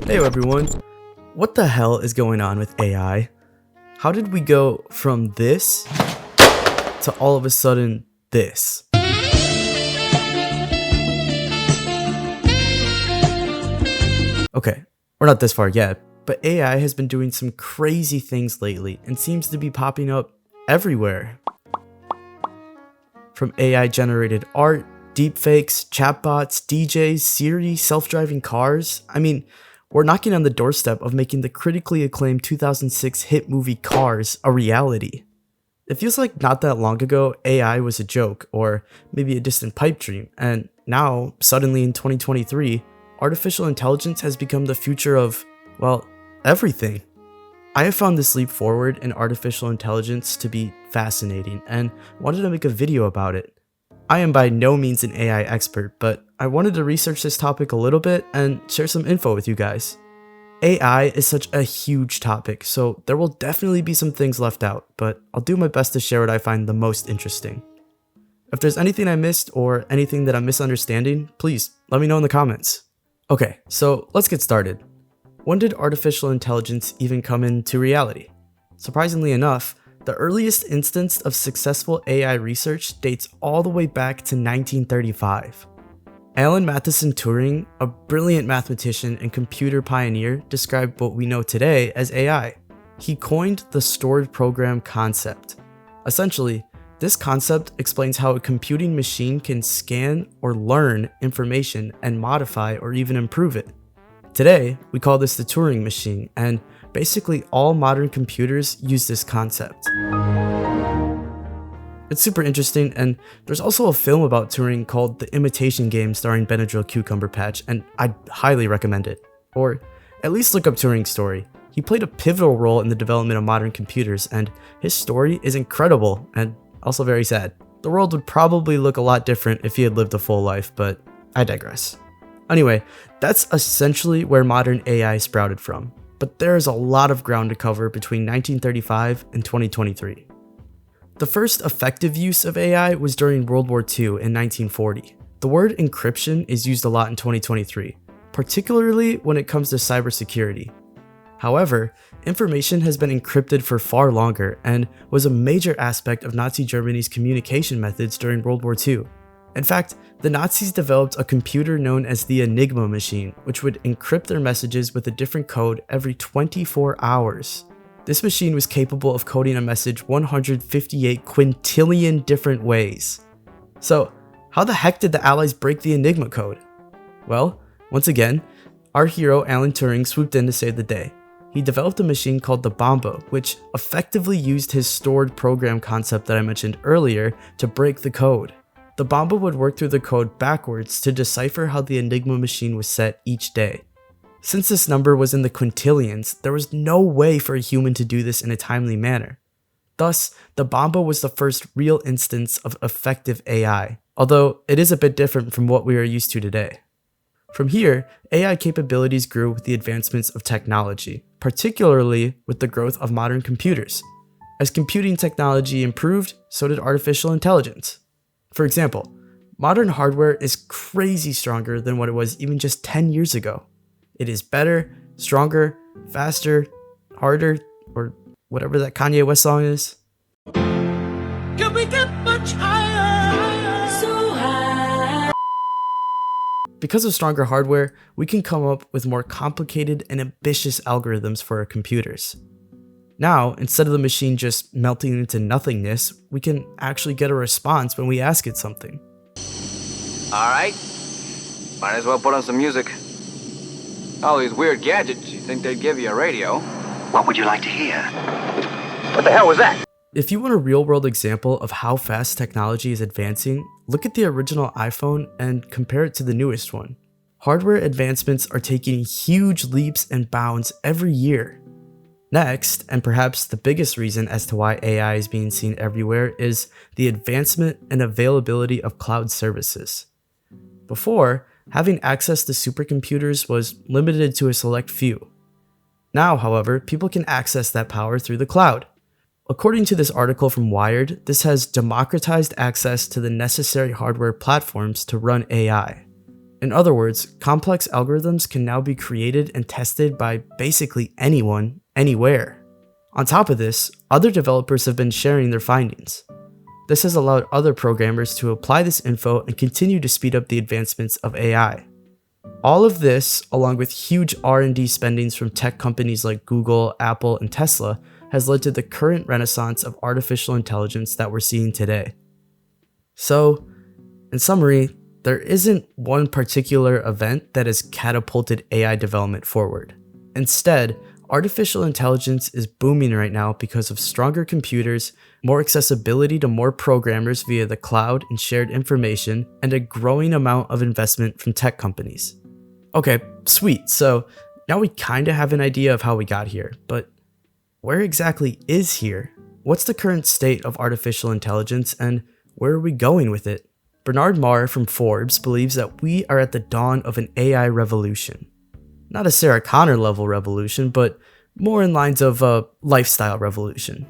Hey everyone, what the hell is going on with AI? How did we go from this to all of a sudden this? Okay, we're not this far yet, but AI has been doing some crazy things lately and seems to be popping up everywhere. From AI generated art, deepfakes, chatbots, DJs, Siri, self-driving cars. I mean, we're knocking on the doorstep of making the critically acclaimed 2006 hit movie Cars a reality. It feels like not that long ago, AI was a joke, or maybe a distant pipe dream, and now, suddenly in 2023, artificial intelligence has become the future of, well, everything. I have found this leap forward in artificial intelligence to be fascinating, and wanted to make a video about it. I am by no means an AI expert, but I wanted to research this topic a little bit and share some info with you guys. AI is such a huge topic, so there will definitely be some things left out, but I'll do my best to share what I find the most interesting. If there's anything I missed or anything that I'm misunderstanding, please let me know in the comments. Okay, so let's get started. When did artificial intelligence even come into reality? Surprisingly enough, the earliest instance of successful AI research dates all the way back to 1935. Alan Matheson Turing, a brilliant mathematician and computer pioneer, described what we know today as AI. He coined the stored program concept. Essentially, this concept explains how a computing machine can scan or learn information and modify or even improve it. Today, we call this the Turing machine, and basically all modern computers use this concept. It's super interesting, and there's also a film about Turing called The Imitation Game starring Benadryl Cucumber Patch, and I'd highly recommend it. Or at least look up Turing's story. He played a pivotal role in the development of modern computers, and his story is incredible and also very sad. The world would probably look a lot different if he had lived a full life, but I digress. Anyway, that's essentially where modern AI sprouted from, but there is a lot of ground to cover between 1935 and 2023. The first effective use of AI was during World War II in 1940. The word encryption is used a lot in 2023, particularly when it comes to cybersecurity. However, information has been encrypted for far longer and was a major aspect of Nazi Germany's communication methods during World War II. In fact, the Nazis developed a computer known as the Enigma machine, which would encrypt their messages with a different code every 24 hours. This machine was capable of coding a message 158 quintillion different ways. So, how the heck did the Allies break the Enigma code? Well, once again, our hero Alan Turing swooped in to save the day. He developed a machine called the Bomba, which effectively used his stored program concept that I mentioned earlier to break the code. The Bomba would work through the code backwards to decipher how the Enigma machine was set each day. Since this number was in the quintillions, there was no way for a human to do this in a timely manner. Thus, the Bomba was the first real instance of effective AI, although it is a bit different from what we are used to today. From here, AI capabilities grew with the advancements of technology, particularly with the growth of modern computers. As computing technology improved, so did artificial intelligence. For example, modern hardware is crazy stronger than what it was even just 10 years ago. It is better, stronger, faster, harder, or whatever that Kanye West song is. Can we get much higher? So high. Because of stronger hardware, we can come up with more complicated and ambitious algorithms for our computers. Now, instead of the machine just melting into nothingness, we can actually get a response when we ask it something. Alright, might as well put on some music. All these weird gadgets, you think they'd give you a radio. What would you like to hear? What the hell was that? If you want a real-world example of how fast technology is advancing, look at the original iPhone and compare it to the newest one. Hardware advancements are taking huge leaps and bounds every year. Next, and perhaps the biggest reason as to why AI is being seen everywhere, is the advancement and availability of cloud services. Before, having access to supercomputers was limited to a select few. Now, however, people can access that power through the cloud. According to this article from Wired, this has democratized access to the necessary hardware platforms to run AI. In other words, complex algorithms can now be created and tested by basically anyone, anywhere. On top of this, other developers have been sharing their findings. This has allowed other programmers to apply this info and continue to speed up the advancements of AI. All of this, along with huge R&D spendings from tech companies like Google, Apple, and Tesla, has led to the current renaissance of artificial intelligence that we're seeing today. So, in summary, there isn't one particular event that has catapulted AI development forward. Instead, artificial intelligence is booming right now because of stronger computers, more accessibility to more programmers via the cloud and shared information, and a growing amount of investment from tech companies. Okay, sweet, so now we kinda have an idea of how we got here, but where exactly is here? What's the current state of artificial intelligence, and where are we going with it? Bernard Marr from Forbes believes that we are at the dawn of an AI revolution. Not a Sarah Connor level revolution, but more in lines of a lifestyle revolution.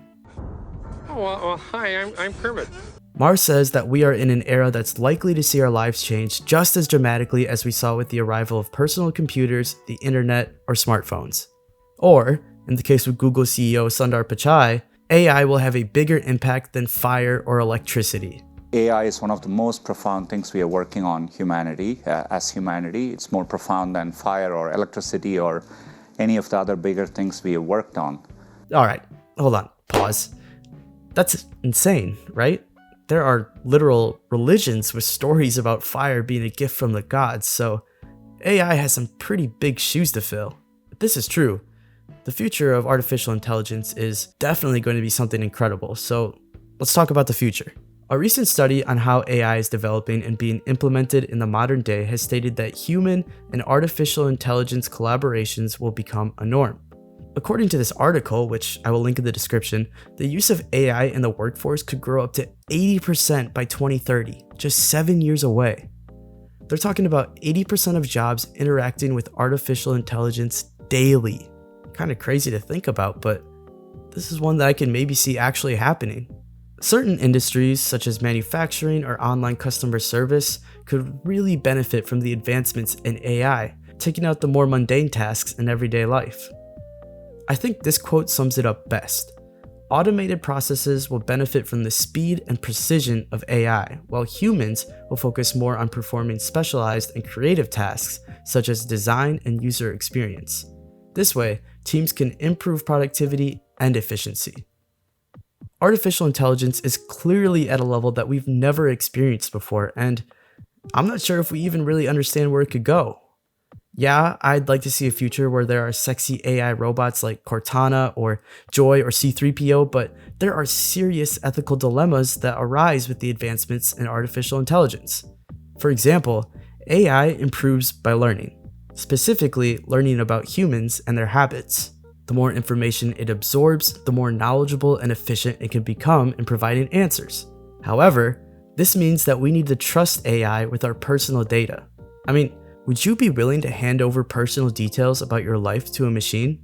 Hi, I'm Kermit. Marr says that we are in an era that's likely to see our lives change just as dramatically as we saw with the arrival of personal computers, the internet, or smartphones. Or, in the case of Google CEO Sundar Pichai, AI will have a bigger impact than fire or electricity. AI is one of the most profound things we are working on as humanity. It's more profound than fire or electricity or any of the other bigger things we have worked on. Alright, hold on, pause. That's insane, right? There are literal religions with stories about fire being a gift from the gods, so AI has some pretty big shoes to fill. If this is true, the future of artificial intelligence is definitely going to be something incredible, so let's talk about the future. A recent study on how AI is developing and being implemented in the modern day has stated that human and artificial intelligence collaborations will become a norm. According to this article, which I will link in the description, the use of AI in the workforce could grow up to 80% by 2030, just 7 years away. They're talking about 80% of jobs interacting with artificial intelligence daily. Kind of crazy to think about, but this is one that I can maybe see actually happening. Certain industries, such as manufacturing or online customer service, could really benefit from the advancements in AI, taking out the more mundane tasks in everyday life. I think this quote sums it up best. Automated processes will benefit from the speed and precision of AI, while humans will focus more on performing specialized and creative tasks, such as design and user experience. This way, teams can improve productivity and efficiency. Artificial intelligence is clearly at a level that we've never experienced before, and I'm not sure if we even really understand where it could go. Yeah, I'd like to see a future where there are sexy AI robots like Cortana or Joy or C-3PO, but there are serious ethical dilemmas that arise with the advancements in artificial intelligence. For example, AI improves by learning, specifically learning about humans and their habits. The more information it absorbs, the more knowledgeable and efficient it can become in providing answers. However, this means that we need to trust AI with our personal data. I mean, would you be willing to hand over personal details about your life to a machine?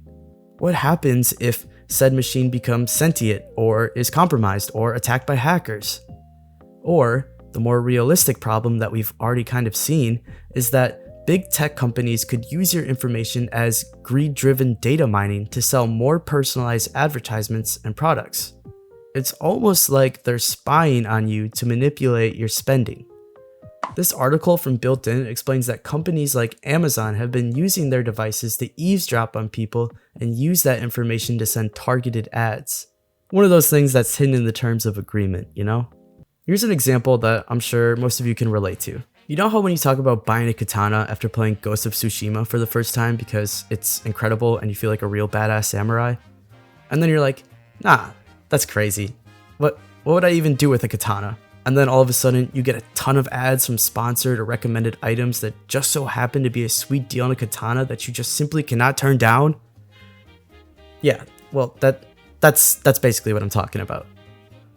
What happens if said machine becomes sentient or is compromised or attacked by hackers? Or, the more realistic problem that we've already kind of seen is that big tech companies could use your information as greed-driven data mining to sell more personalized advertisements and products. It's almost like they're spying on you to manipulate your spending. This article from Built In explains that companies like Amazon have been using their devices to eavesdrop on people and use that information to send targeted ads. One of those things that's hidden in the terms of agreement, you know? Here's an example that I'm sure most of you can relate to. You know how when you talk about buying a katana after playing Ghost of Tsushima for the first time because it's incredible and you feel like a real badass samurai? And then you're like, nah, that's crazy. What would I even do with a katana? And then all of a sudden, you get a ton of ads from sponsored or recommended items that just so happen to be a sweet deal on a katana that you just simply cannot turn down. Yeah, well, that's basically what I'm talking about.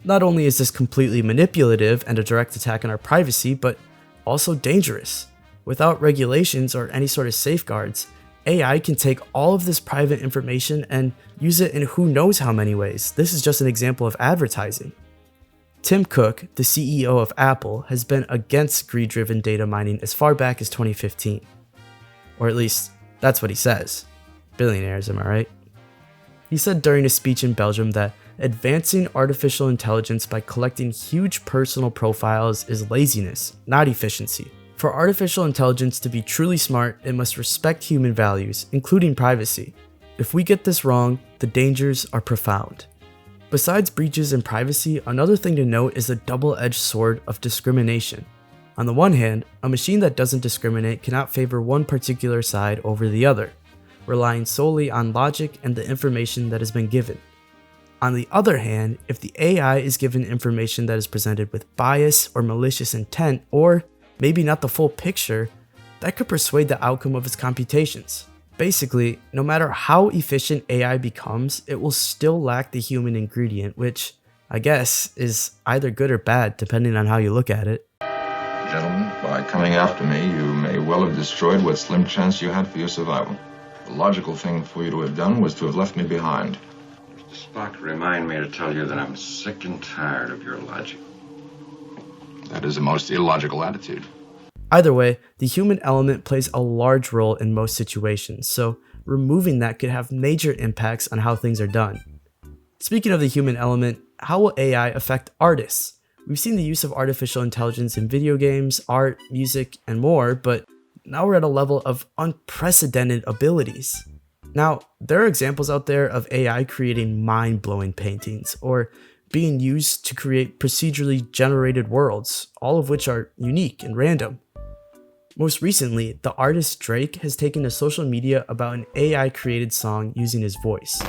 Not only is this completely manipulative and a direct attack on our privacy, but also dangerous. Without regulations or any sort of safeguards, AI can take all of this private information and use it in who knows how many ways. This is just an example of advertising. Tim Cook, the CEO of Apple, has been against greed-driven data mining as far back as 2015. Or at least, that's what he says. Billionaires, am I right? He said during a speech in Belgium that advancing artificial intelligence by collecting huge personal profiles is laziness, not efficiency. For artificial intelligence to be truly smart, it must respect human values, including privacy. If we get this wrong, the dangers are profound. Besides breaches in privacy, another thing to note is the double-edged sword of discrimination. On the one hand, a machine that doesn't discriminate cannot favor one particular side over the other, relying solely on logic and the information that has been given. On the other hand, if the AI is given information that is presented with bias or malicious intent, or maybe not the full picture, that could persuade the outcome of its computations. Basically, no matter how efficient AI becomes, it will still lack the human ingredient, which, I guess, is either good or bad depending on how you look at it. Gentlemen, by coming after me, you may well have destroyed what slim chance you had for your survival. The logical thing for you to have done was to have left me behind. Mr. Spock, remind me to tell you that I'm sick and tired of your logic. That is a most illogical attitude. Either way, the human element plays a large role in most situations, so removing that could have major impacts on how things are done. Speaking of the human element, how will AI affect artists? We've seen the use of artificial intelligence in video games, art, music, and more, but now we're at a level of unprecedented abilities. Now, there are examples out there of AI creating mind-blowing paintings, or being used to create procedurally generated worlds, all of which are unique and random. Most recently, the artist Drake has taken to social media about an AI-created song using his voice.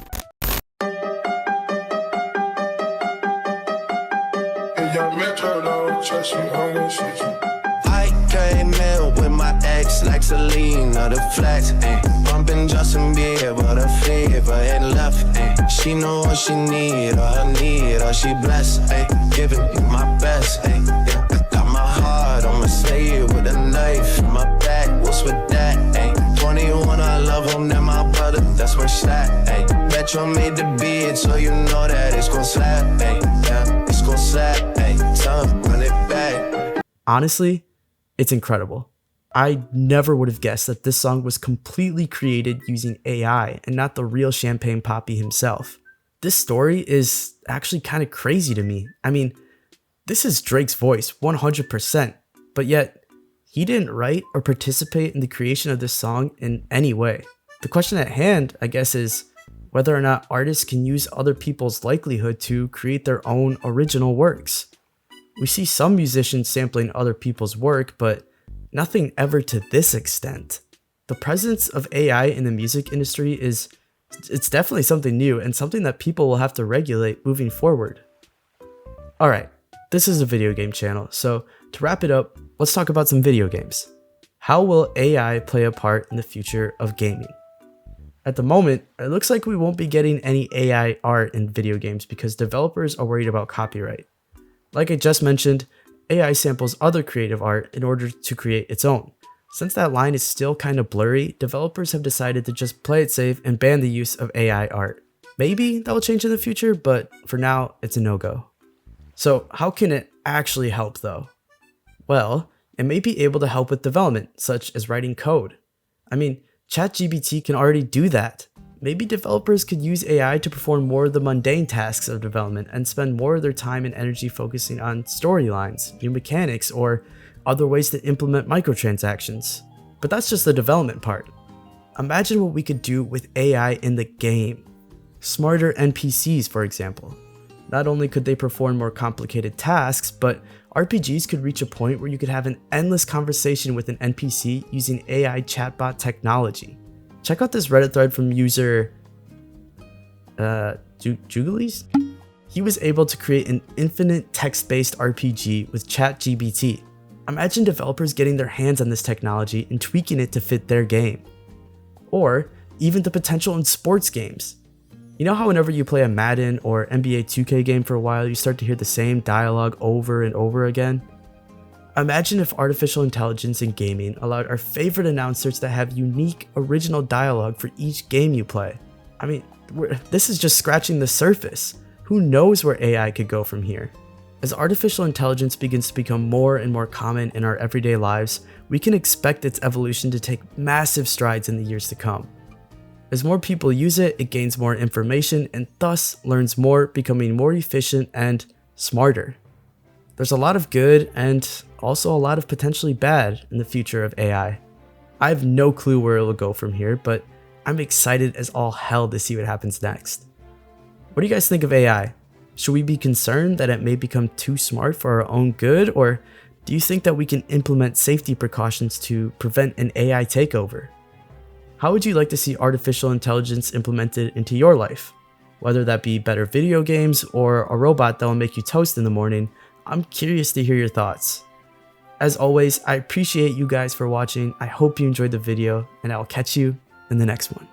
I came in with my ex like Selena, the flex, bumping Justin Bieber, the fever and left, she know what she need, or she blessed, giving me my best, yeah. Got my heart on my sleeve with a knife in my back, what's with that, 21, I love him, that my brother, that's where it's at, Metro made the beat, so you know that it's gon' slap, yeah, it's gon' slap, time, run it back. Honestly, it's incredible. I never would have guessed that this song was completely created using AI and not the real Champagne Papi himself. This story is actually kind of crazy to me. I mean, this is Drake's voice 100%, but yet he didn't write or participate in the creation of this song in any way. The question at hand, I guess, is whether or not artists can use other people's likelihood to create their own original works. We see some musicians sampling other people's work, but nothing ever to this extent. The presence of AI in the music industry it's definitely something new and something that people will have to regulate moving forward. Alright, this is a video game channel, so to wrap it up, let's talk about some video games. How will AI play a part in the future of gaming? At the moment, it looks like we won't be getting any AI art in video games because developers are worried about copyright. Like I just mentioned, AI samples other creative art in order to create its own. Since that line is still kind of blurry, developers have decided to just play it safe and ban the use of AI art. Maybe that will change in the future, but for now, it's a no-go. So how can it actually help though? Well, it may be able to help with development, such as writing code. I mean, ChatGPT can already do that. Maybe developers could use AI to perform more of the mundane tasks of development and spend more of their time and energy focusing on storylines, new mechanics, or other ways to implement microtransactions. But that's just the development part. Imagine what we could do with AI in the game. Smarter NPCs, for example. Not only could they perform more complicated tasks, but RPGs could reach a point where you could have an endless conversation with an NPC using AI chatbot technology. Check out this Reddit thread from user Jugulis. He was able to create an infinite text-based RPG with ChatGPT. Imagine developers getting their hands on this technology and tweaking it to fit their game. Or even the potential in sports games. You know how whenever you play a Madden or NBA 2K game for a while, you start to hear the same dialogue over and over again? Imagine if artificial intelligence in gaming allowed our favorite announcers to have unique, original dialogue for each game you play. I mean, this is just scratching the surface. Who knows where AI could go from here? As artificial intelligence begins to become more and more common in our everyday lives, we can expect its evolution to take massive strides in the years to come. As more people use it, it gains more information and thus learns more, becoming more efficient and smarter. There's a lot of good and also a lot of potentially bad in the future of AI. I have no clue where it will go from here, but I'm excited as all hell to see what happens next. What do you guys think of AI? Should we be concerned that it may become too smart for our own good, or do you think that we can implement safety precautions to prevent an AI takeover? How would you like to see artificial intelligence implemented into your life? Whether that be better video games or a robot that will make you toast in the morning, I'm curious to hear your thoughts. As always, I appreciate you guys for watching. I hope you enjoyed the video, and I'll catch you in the next one.